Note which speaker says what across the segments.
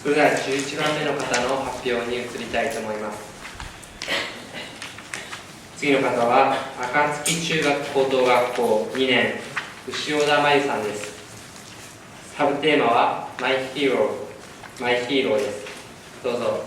Speaker 1: それでは11番目の方の発表に移りたいと思います。次の方は暁中学高等学校2年潮田真由さんです。サブテーマはマイヒーローです。どうぞ。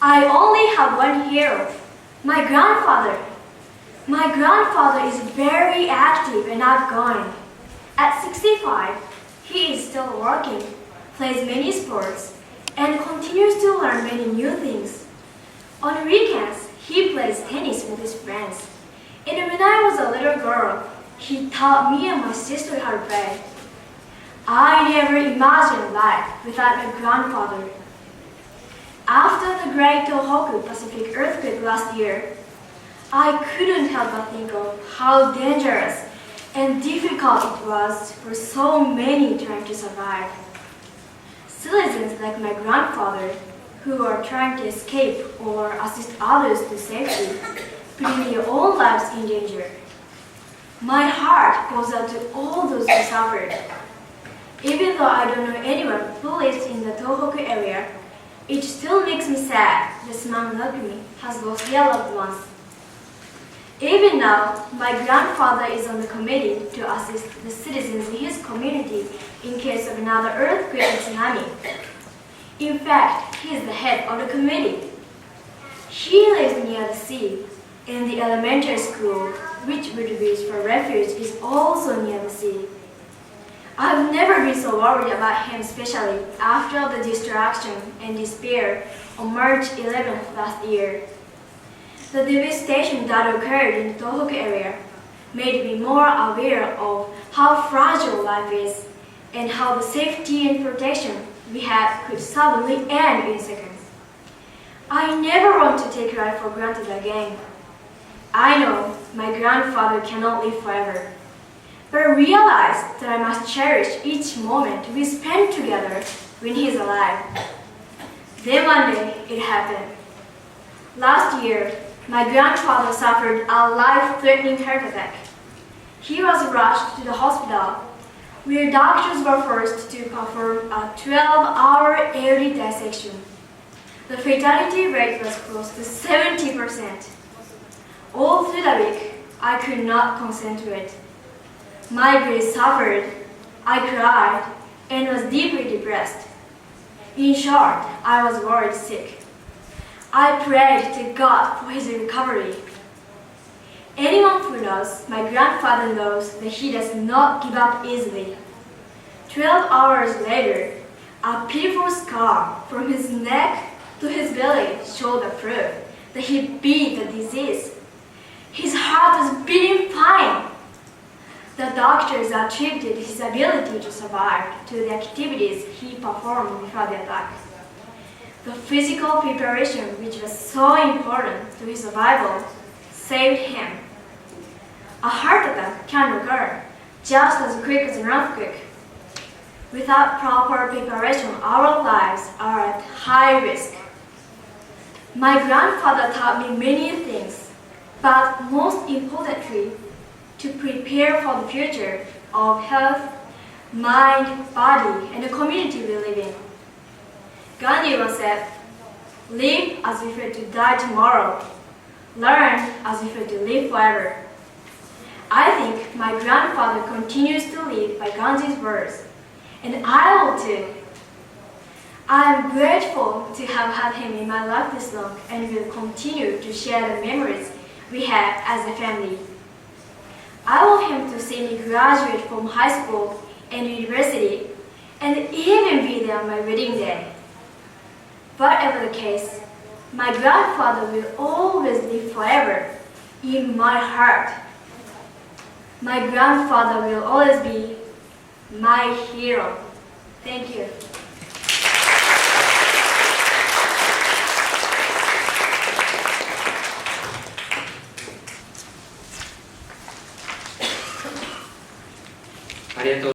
Speaker 2: I only have one hero, my grandfather. My grandfather is very active and outgoing. At 65, he is still working, plays many sports, and continues to learn many new things. On weekends, he plays tennis with his friends. And when I was a little girl, he taught me and my sister how to play. I never imagined life without my grandfather. After the Great Tohoku Pacific earthquake last year, I couldn't help but think of how dangerous and difficult it was for so many trying to survive. Citizens like my grandfather, who are trying to escape or assist others to safety, putting their own lives in danger. My heart goes out to all those who suffered. Even though I don't know anyone who lives in the Tohoku area, it still makes me sad that someone like me has lost their loved ones. Even now, my grandfather is on the committee to assist the citizens in his community in case of another earthquake and tsunami. In fact, he is the head of the committee. He lives near the sea, and the elementary school, which would be used for refuge, is also near the sea. I've never been so worried about him, especially after the destruction and despair on March 11th last year. The devastation that occurred in the Tohoku area made me more aware of how fragile life is and how the safety and protection we had could suddenly end in seconds. I never want to take life for granted again. I know my grandfather cannot live forever, but I realize that I must cherish each moment we spend together when he is alive. Then one day, it happened. Last year, my grandfather suffered a life-threatening heart attack. He was rushed to the hospital, where doctors were forced to perform a 12-hour aortic dissection. The fatality rate was close to 70%. All through the week, I could not concentrate. My brain suffered, I cried, and was deeply depressed. In short, I was worried sick. I prayed to God for his recovery. Anyone who knows my grandfather knows that he does not give up easily. 12 hours later, a pitiful scar from his neck to his belly showed the proof that he beat the disease. His heart was beating fine. The doctors attributed his ability to survive to the activities he performed before the attack. The physical preparation, which was so important to his survival, saved him. A heart attack can occur just as quick as an earthquake. Without proper preparation, our lives are at high risk. My grandfather taught me many things, but most importantly, to prepare for the future of health, mind, body, and the community we live in. Gandhi once said, "Live as if you were to die tomorrow. Learn as if you were to live forever." I think my grandfather continues to live by Gandhi's words, and I will too. I am grateful to have had him in my life this long and will continue to share the memories we have as a family. I want him to see me graduate from high school and university, and even be there on my wedding day. Whatever the case, my grandfather will always live forever in my heart. My grandfather will always be my hero. Thank you.
Speaker 1: ありがとう